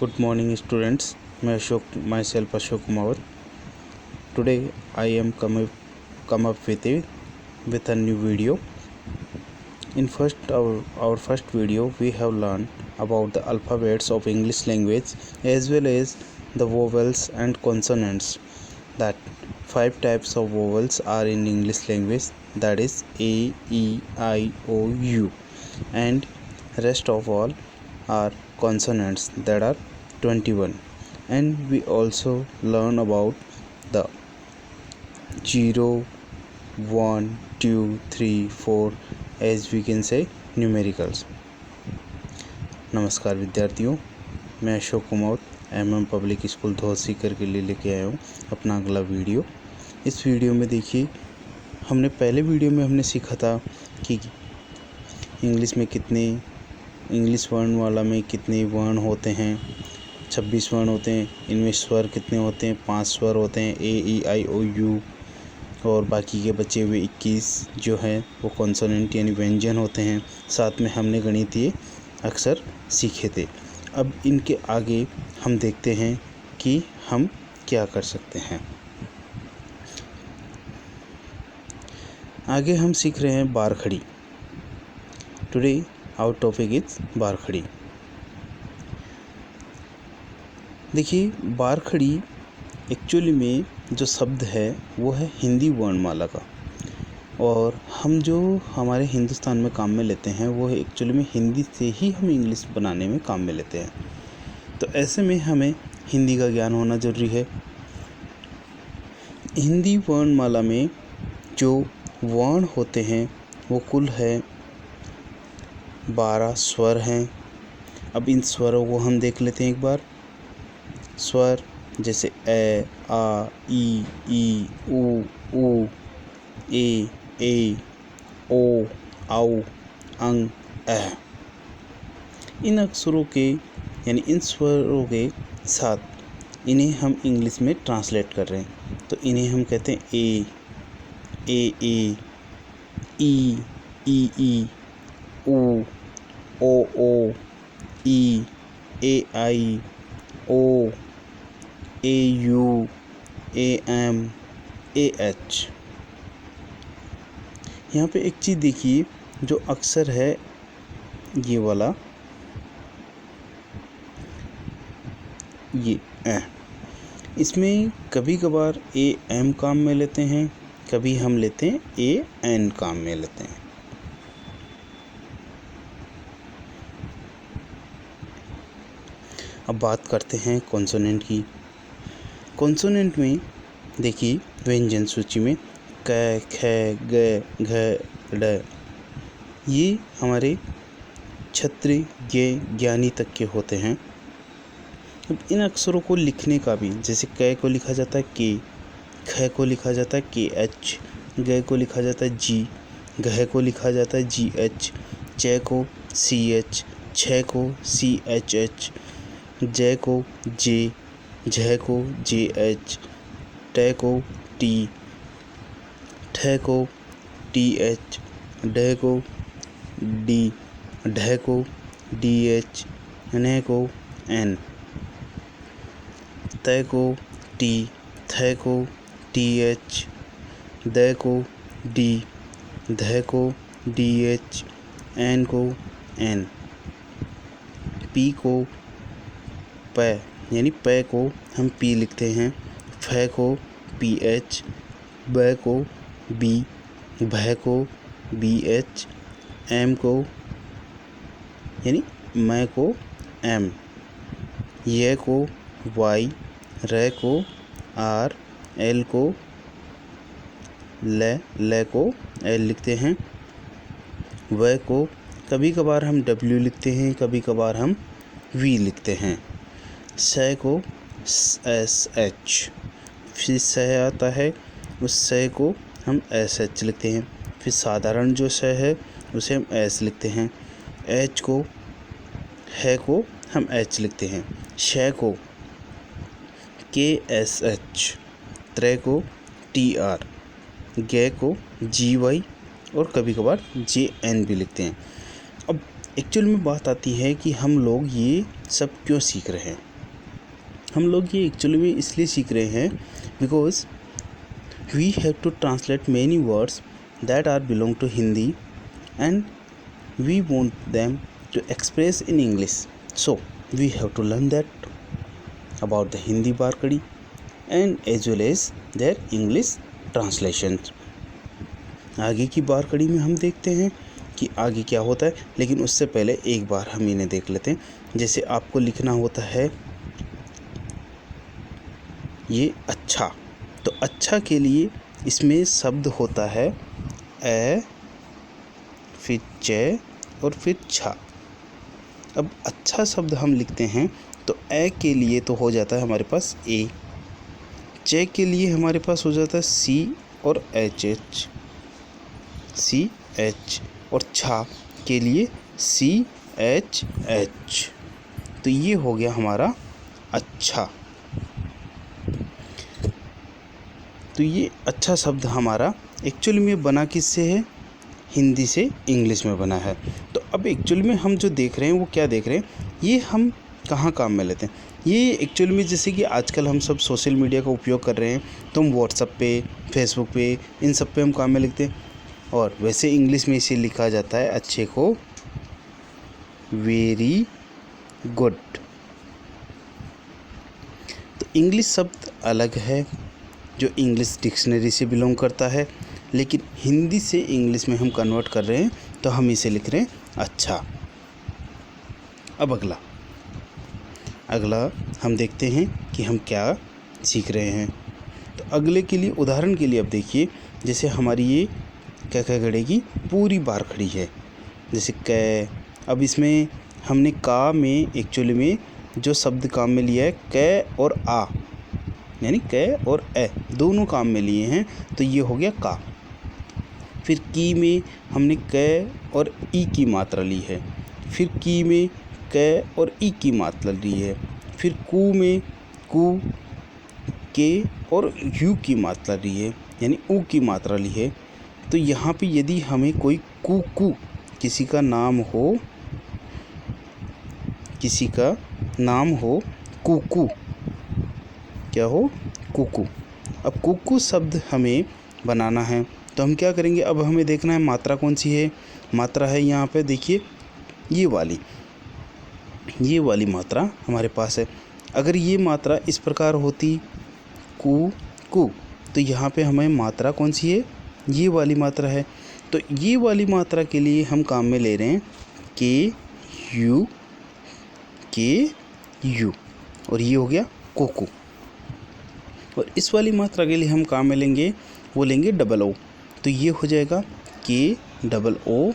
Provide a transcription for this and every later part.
Good morning, students. Myself Ashok Kumar. Today I am come up with a new video. In our first video, we have learned about the alphabets of English language as well as the vowels and consonants. That 5 types of vowels are in English language, that is A, E, I, O, U, and rest of all are consonants, that are 21. And we also learn about the 0, 1, 2, 3, 4 as we can say numericals. नमस्कार विद्यार्थियों, मैं Ashok Kumar MM public school Dhaut Sikar के लिए लेके आया हूँ अपना अगला वीडियो। इस वीडियो में देखिए, पहले वीडियो में हमने सीखा था कि इंग्लिश वर्णमाला में कितने वर्ण होते हैं। 26 वर्ण होते हैं। इनमें स्वर कितने होते हैं? 5 स्वर होते हैं, A, E, I, O, U, और बाकी के बचे हुए 21 जो हैं वो कॉन्सोनेंट यानी व्यंजन होते हैं। साथ में हमने गणितीय अक्षर सीखे थे। अब इनके आगे हम देखते हैं कि हम क्या कर सकते हैं। आगे हम सीख रहे हैं बारखड़ी। Today our topic is barakhadi. देखिए, बारखड़ी एक्चुअली में जो शब्द है वो है हिंदी वर्णमाला का, और हम जो हमारे हिंदुस्तान में काम में लेते हैं वो एक्चुअली में हिंदी से ही हम इंग्लिश बनाने में काम में लेते हैं। तो ऐसे में हमें हिंदी का ज्ञान होना ज़रूरी है। हिंदी वर्णमाला में जो वर्ण होते हैं वो कुल है 12 स्वर हैं। अब इन स्वरों को हम देख लेते हैं एक बार। स्वर जैसे ए, आ, ई, उ, ए, ओ, औ, अंग, अ। इन अक्षरों के यानी इन स्वरों के साथ इन्हें हम इंग्लिश में ट्रांसलेट कर रहे हैं, तो इन्हें हम कहते हैं ए, ई, ओ, ई, आई, ओ, AU, AM, AH। यहाँ पे एक चीज़ देखिए, जो अक्षर है ये वाला, ये इसमें कभी कभार AM काम में लेते हैं, कभी हम लेते हैं AN काम में लेते हैं। अब बात करते हैं कॉन्सोनेंट की। कॉन्सोनेंट में देखिए, व्यंजन सूची में क, ख, ग, घ, ड, ये हमारे क्षत्रिय ज्ञानी तक के होते हैं। अब इन अक्षरों को लिखने का भी, जैसे क को लिखा जाता है के, ख को लिखा जाता है KH, ग को लिखा जाता है G, घ को लिखा जाता है GH, च को CH, छ को CHH, ज को J, झ को JH, ट को T, ठ को TH, ढ को D, ढ को DH, न को N, त को T, थ को TH, द को D, ध को DH, N को N, P को प यानी प को हम P लिखते हैं, फ को PH, ब को B, भ को BH, M को यानी मैं को M, य को Y, र को R, L को ल को L लिखते हैं, व को कभी कभार हम W लिखते हैं, कभी कभार हम V लिखते हैं, स को SH, फिर स आता है, उस स को हम SH लिखते हैं, फिर साधारण जो स है उसे हम S लिखते हैं, H को ह को हम H लिखते हैं, श को KSH, त्र को TR, ग को GY और कभी कभार JN भी लिखते हैं। अब एक्चुअल में बात आती है कि हम लोग ये सब क्यों सीख रहे हैं। हम लोग ये एक्चुअली में इसलिए सीख रहे हैं because we have to translate many words that are belong to Hindi and we want them to express in English, so we have to learn that about the Hindi barakhadi and as well as their English translation. आगे की बारकड़ी में हम देखते हैं कि आगे क्या होता है, लेकिन उससे पहले एक बार हम इन्हें देख लेते हैं। जैसे आपको लिखना होता है ये अच्छा, तो अच्छा के लिए इसमें शब्द होता है ए, फिर चे और फिर छा। अब अच्छा शब्द हम लिखते हैं तो ए के लिए तो हो जाता है हमारे पास ए, चे के लिए हमारे पास हो जाता है सी और एच एच, सी एच, और छा के लिए सी एच एच। तो ये हो गया हमारा अच्छा। तो ये अच्छा शब्द हमारा एक्चुअली में बना किससे है, हिंदी से इंग्लिश में बना है। तो अब एक्चुअली में हम जो देख रहे हैं वो क्या देख रहे हैं, ये हम कहाँ काम में लेते हैं। ये एक्चुअली में जैसे कि आजकल हम सब सोशल मीडिया का उपयोग कर रहे हैं, तो हम व्हाट्सएप पे, फेसबुक पे, इन सब पे हम काम में लिखते हैं। और वैसे इंग्लिश में इसे लिखा जाता है अच्छे को वेरी गुड। तो इंग्लिश शब्द अलग है जो इंग्लिश डिक्शनरी से बिलोंग करता है, लेकिन हिंदी से इंग्लिश में हम कन्वर्ट कर रहे हैं तो हम इसे लिख रहे हैं अच्छा। अब अगला हम देखते हैं कि हम क्या सीख रहे हैं। तो अगले के लिए उदाहरण के लिए अब देखिए, जैसे हमारी ये क ख गड़े की पूरी बारखड़ी है, जैसे क। अब इसमें हमने का में एक्चुअली में जो शब्द काम में लिया है क और आ, यानी क और ए दोनों काम में लिए हैं, तो ये हो गया का। फिर की में हमने क और ई की मात्रा ली है, फिर की में क और ई की मात्रा ली है, फिर कू में कू के और यू की मात्रा ली है, यानी ऊ की मात्रा ली है। तो यहाँ पे यदि हमें कोई कू किसी का नाम हो कुकू, क्या हो कुकू। अब कुकू शब्द हमें बनाना है तो हम क्या करेंगे, अब हमें देखना है मात्रा कौन सी है। मात्रा है यहाँ पे देखिए ये वाली मात्रा हमारे पास है। अगर ये मात्रा इस प्रकार होती कू, तो यहाँ पे हमें मात्रा कौन सी है, ये वाली मात्रा है। तो ये वाली मात्रा के लिए हम काम में ले रहे हैं के यू, और ये हो गया कोकू। और इस वाली मात्रा के लिए हम काम में लेंगे डबल ओ, तो ये हो जाएगा के डबल ओ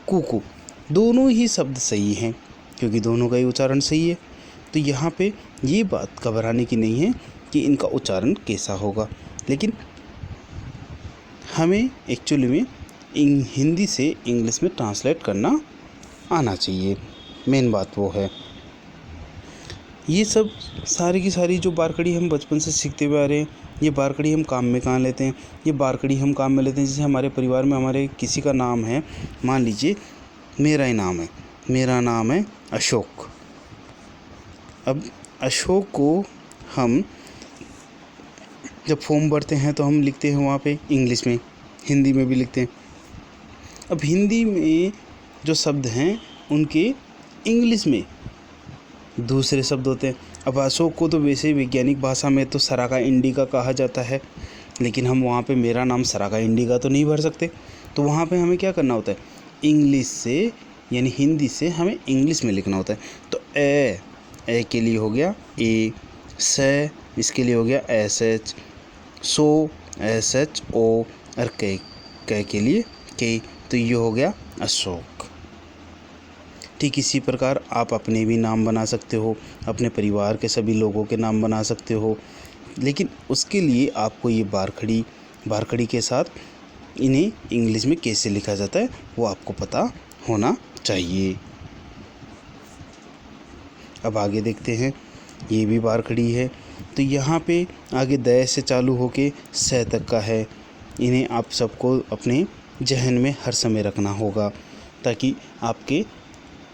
कुकू। दोनों ही शब्द सही हैं क्योंकि दोनों का ही उच्चारण सही है। तो यहाँ पे ये बात घबराने की नहीं है कि इनका उच्चारण कैसा होगा, लेकिन हमें एक्चुअली में हिंदी से इंग्लिश में ट्रांसलेट करना आना चाहिए, मेन बात वो है। ये सब सारी की सारी जो बारकड़ी हम बचपन से सीखते हुए आ रहे हैं, ये बारकड़ी हम काम में कहाँ लेते हैं, ये बारकड़ी हम काम में लेते हैं जैसे हमारे परिवार में हमारे किसी का नाम है, मान लीजिए मेरा ही नाम है, मेरा नाम है अशोक। अब अशोक को हम जब फॉर्म भरते हैं तो हम लिखते हैं वहाँ पे इंग्लिश में, हिंदी में भी लिखते हैं। अब हिंदी में जो शब्द हैं उनके इंग्लिश में दूसरे शब्द होते हैं। अब अशोक को तो वैसे वैज्ञानिक भाषा में तो सरागा इंडिका कहा जाता है, लेकिन हम वहाँ पे मेरा नाम सरागा इंडिका तो नहीं भर सकते। तो वहाँ पे हमें क्या करना होता है, इंग्लिश से यानी हिंदी से हमें इंग्लिश में लिखना होता है। तो ए के लिए हो गया ए, से इसके लिए हो गया एस एच, सो एस एच ओ, और कै के लिए के, तो ये हो गया अशोक। ठीक इसी प्रकार आप अपने भी नाम बना सकते हो, अपने परिवार के सभी लोगों के नाम बना सकते हो, लेकिन उसके लिए आपको ये बारखड़ी के साथ इन्हें इंग्लिश में कैसे लिखा जाता है वो आपको पता होना चाहिए। अब आगे देखते हैं, ये भी बारखड़ी है। तो यहाँ पे आगे द से चालू होके स तक का है। इन्हें आप सबको अपने जहन में हर समय रखना होगा ताकि आपके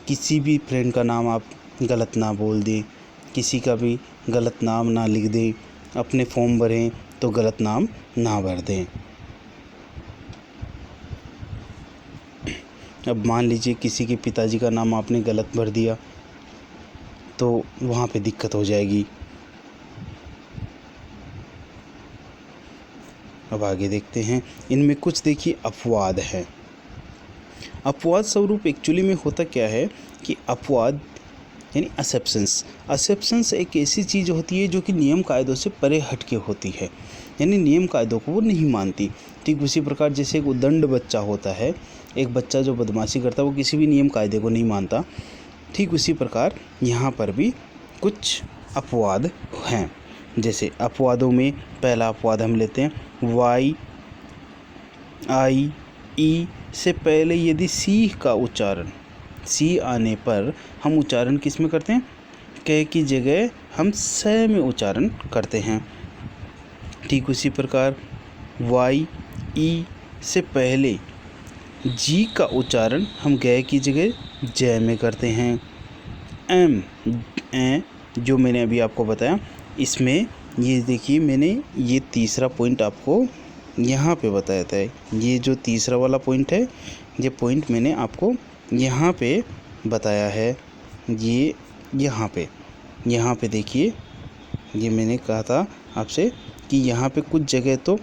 किसी भी फ्रेंड का नाम आप गलत ना बोल दे, किसी का भी गलत नाम ना लिख दे, अपने फॉर्म भरें तो गलत नाम ना भर दें। अब मान लीजिए किसी के पिताजी का नाम आपने गलत भर दिया तो वहाँ पे दिक्कत हो जाएगी। अब आगे देखते हैं, इनमें कुछ देखिए अपवाद है। अपवाद स्वरूप एक्चुअली में होता क्या है कि अपवाद यानी एक्सेप्शंस एक ऐसी चीज़ होती है जो कि नियम कायदों से परे हटके होती है, यानी नियम कायदों को वो नहीं मानती। ठीक उसी प्रकार जैसे एक उद्दंड बच्चा होता है, एक बच्चा जो बदमाशी करता है वो किसी भी नियम कायदे को नहीं मानता। ठीक उसी प्रकार यहाँ पर भी कुछ अपवाद हैं। जैसे अपवादों में पहला अपवाद हम लेते हैं, वाई आई ई से पहले यदि सी का उच्चारण, सी आने पर हम उच्चारण किस में करते हैं, क की जगह हम स में उच्चारण करते हैं। ठीक उसी प्रकार वाई ई से पहले जी का उच्चारण हम ग की जगह ज में करते हैं। एम ए जो मैंने अभी आपको बताया, इसमें ये देखिए मैंने ये तीसरा पॉइंट आपको यहाँ पे बताया था। ये जो तीसरा वाला पॉइंट है, ये पॉइंट मैंने आपको यहाँ पे बताया है। ये यहाँ पे देखिए, ये मैंने कहा था आपसे कि यहाँ पे कुछ जगह तो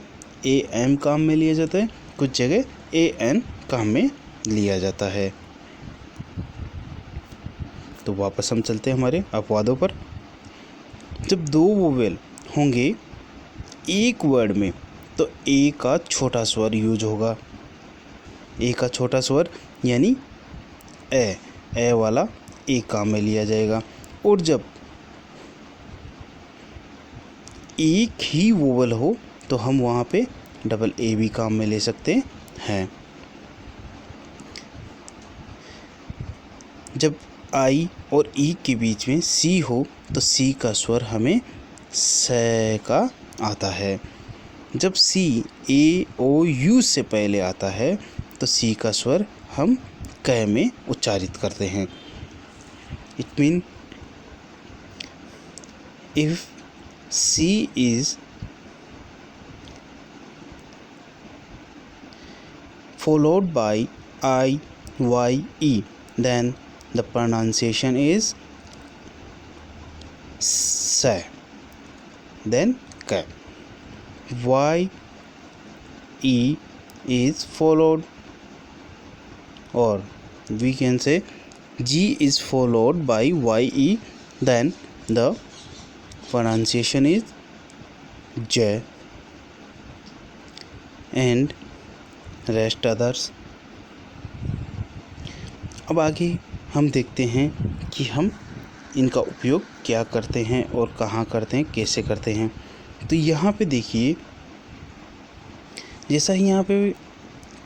ए एम काम में लिया जाता है, कुछ जगह ए एन काम में लिया जाता है। तो वापस हम चलते हैं हमारे अपवादों पर। जब दो वोवेल होंगे एक वर्ड में तो ए का छोटा स्वर यूज होगा। ए का छोटा स्वर यानी ए वाला ए काम में लिया जाएगा। और जब एक ही वोवेल हो तो हम वहाँ पे डबल ए भी काम में ले सकते हैं। जब आई और ई के बीच में सी हो तो सी का स्वर हमें स का आता है। जब सी ए ओ यू से पहले आता है तो सी का स्वर हम क में उच्चारित करते हैं। It mean if C is followed by I, Y, E, then the pronunciation is sa, then ka. Y, E is followed, or we can say G is followed by Y, E, then the pronunciation is J, and rest others. अब आगे हम देखते हैं कि हम इनका उपयोग क्या करते हैं और कहाँ करते हैं, कैसे करते हैं। तो यहाँ पे देखिए, जैसा ही यहाँ पे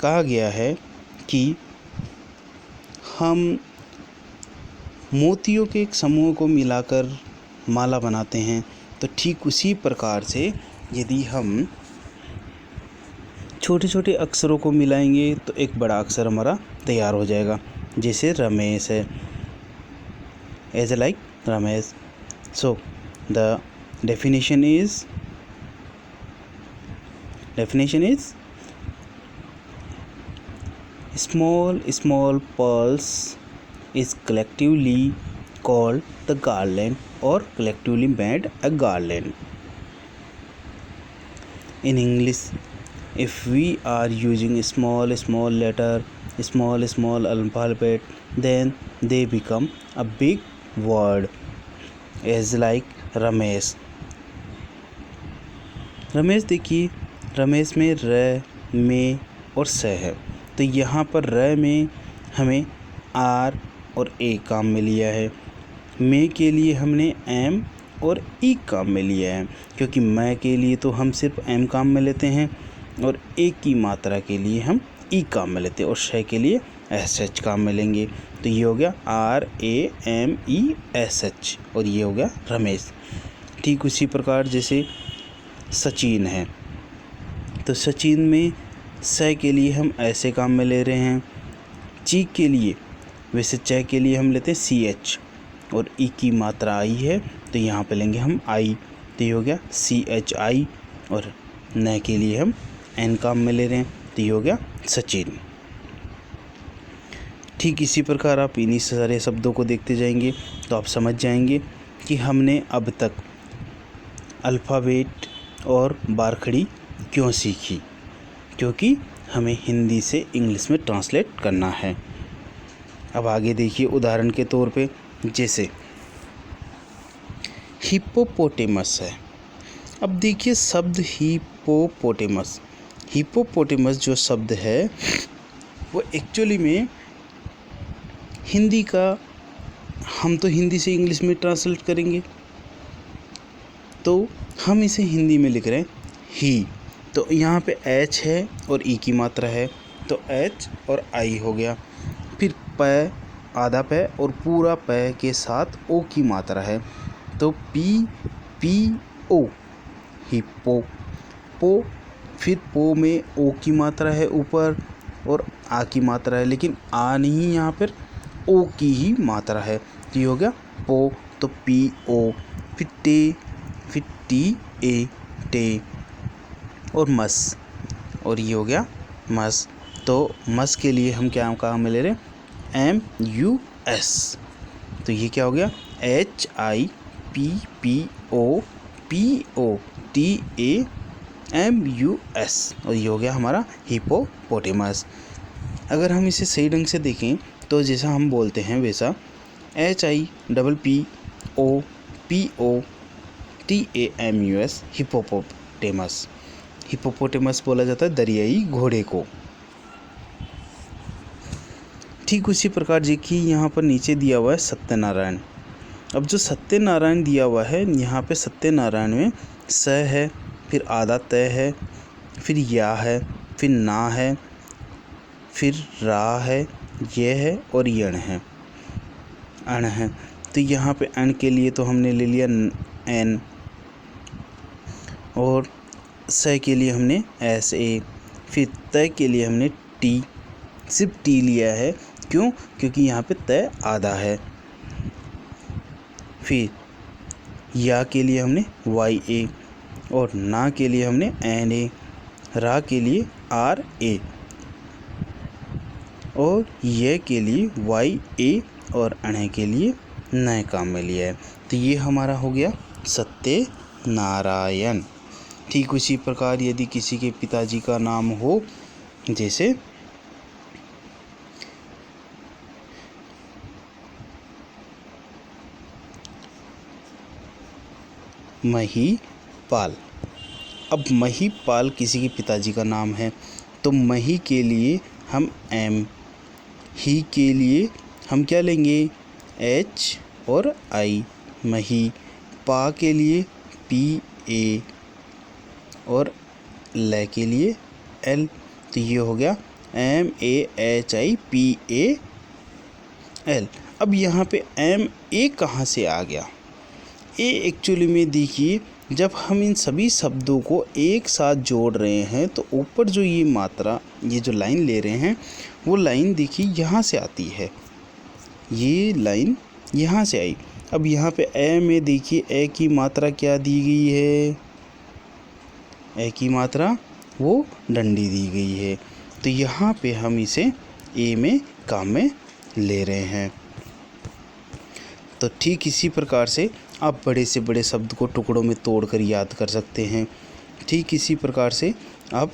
कहा गया है कि हम मोतियों के एक समूह को मिलाकर माला बनाते हैं, तो ठीक उसी प्रकार से यदि हम छोटे छोटे अक्षरों को मिलाएंगे तो एक बड़ा अक्षर हमारा तैयार हो जाएगा। जैसे रमेश है, as like Ramesh. So the definition is small pearls is collectively called the garland or collectively made a garland. In English, if we are using small letter, small alphabet, then they become a big word, as like Ramesh. Ramesh देखिए, रमेश में र, में और स है, तो यहाँ पर र में हमें आर और ए काम में लिया है, में के लिए हमने एम और ई काम में लिया है, क्योंकि मैं के लिए तो हम सिर्फ एम काम में लेते हैं और ए की मात्रा के लिए हम ई काम में लेते हैं और श के लिए एस एच काम में लेंगे। तो ये हो गया RAMESH और ये हो गया रमेश। ठीक उसी प्रकार जैसे सचिन है, तो सचिन में स के लिए हम ऐसे काम में ले रहे हैं, ची के लिए, वैसे च के लिए हम लेते हैं CH, और ई की मात्रा आई है तो यहाँ पे लेंगे हम आई, तो ये हो गया CHI, और न के लिए हम N काम में ले रहे हैं तो ये हो गया सचिन। ठीक इसी प्रकार आप इन्हीं सारे शब्दों को देखते जाएंगे तो आप समझ जाएंगे कि हमने अब तक अल्फ़ाबेट और बारखड़ी क्यों सीखी, क्योंकि हमें हिंदी से इंग्लिश में ट्रांसलेट करना है। अब आगे देखिए उदाहरण के तौर पे, जैसे हिप्पोपोटेमस है। अब देखिए शब्द हिप्पोपोटेमस जो शब्द है वो एक्चुअली में हिंदी का, हम तो हिंदी से इंग्लिश में ट्रांसलेट करेंगे तो हम इसे हिंदी में लिख रहे हैं ही, तो यहाँ पे H है और ई की मात्रा है तो H और I हो गया। फिर प, आधा प और पूरा प के साथ ओ की मात्रा है तो PO हिप्पो पो। फिर पो में ओ की मात्रा है ऊपर और आ की मात्रा है, लेकिन आ नहीं, यहाँ पर ओ की ही मात्रा है तो ये हो गया पो, तो PO। फिर TA टे, और मस, और ये हो गया मस। तो मस के लिए हम क्या काम में ले रहे हैं MUS, तो ये क्या हो गया HIPPOPOTAMUS, और ये हो गया हमारा हिप्पोपोटेमस। अगर हम इसे सही ढंग से देखें तो जैसा हम बोलते हैं वैसा HIPPOPOTAMUS हिप्पोपोटेमस। हिप्पोपोटेमस बोला जाता है दरियाई घोड़े को। ठीक उसी प्रकार देखिए यहाँ पर नीचे दिया हुआ है सत्यनारायण। अब जो सत्यनारायण दिया हुआ है, यहाँ पे सत्यनारायण में स है, फिर आधा त है, फिर या है, फिर ना है, फिर रा है, ये है और यण है, अण है। तो यहाँ पे अण के लिए तो हमने ले लिया N, और स के लिए हमने SA, फिर त के लिए हमने T, सिर्फ T लिया है, क्यों? क्योंकि यहाँ पे त आधा है। फिर या के लिए हमने YA, और ना के लिए हमने NA, रा के लिए RA, और ये के लिए YA, और अणे के लिए नए काम में लिया है। तो ये हमारा हो गया सत्यनारायण। ठीक उसी प्रकार यदि किसी के पिताजी का नाम हो, जैसे महीपाल। अब महीपाल किसी के पिताजी का नाम है तो मही के लिए हम M, ही के लिए हम क्या लेंगे H और I, मही। पा के लिए PA, और ल के लिए L, तो ये हो गया MAHIPAL। अब यहाँ पे MA कहाँ से आ गया? ए एक्चुअली में देखिए, जब हम इन सभी शब्दों को एक साथ जोड़ रहे हैं तो ऊपर जो ये मात्रा, ये जो लाइन ले रहे हैं, वो लाइन देखिए यहाँ से आती है, ये लाइन यहाँ से आई। अब यहाँ पे ए में देखिए ए की मात्रा क्या दी गई है, ए की मात्रा वो डंडी दी गई है, तो यहाँ पे हम इसे ए में काम में ले रहे हैं। तो ठीक इसी प्रकार से आप बड़े से बड़े शब्द को टुकड़ों में तोड़कर याद कर सकते हैं। ठीक इसी प्रकार से आप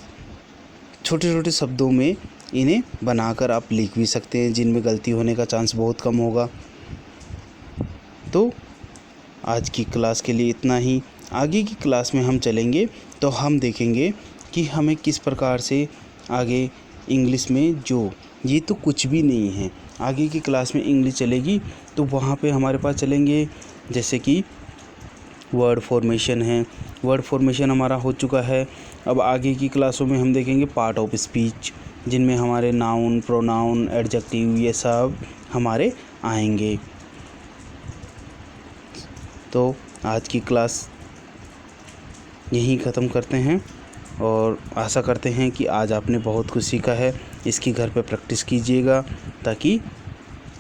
छोटे छोटे शब्दों में इन्हें बनाकर आप लिख भी सकते हैं, जिनमें गलती होने का चांस बहुत कम होगा। तो आज की क्लास के लिए इतना ही। आगे की क्लास में हम चलेंगे तो हम देखेंगे कि हमें किस प्रकार से आगे इंग्लिश में, जो ये तो कुछ भी नहीं है, आगे की क्लास में इंग्लिश चलेगी तो वहाँ पे हमारे पास चलेंगे, जैसे कि वर्ड फॉर्मेशन है। वर्ड फॉर्मेशन हमारा हो चुका है। अब आगे की क्लासों में हम देखेंगे पार्ट ऑफ स्पीच, जिनमें हमारे नाउन, प्रोनाउन, एडजेक्टिव, ये सब हमारे आएंगे। तो आज की क्लास यहीं ख़त्म करते हैं और आशा करते हैं कि आज आपने बहुत कुछ सीखा है। इसकी घर पे प्रैक्टिस कीजिएगा ताकि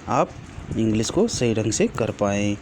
आप इंग्लिश को सही ढंग से कर पाएँ।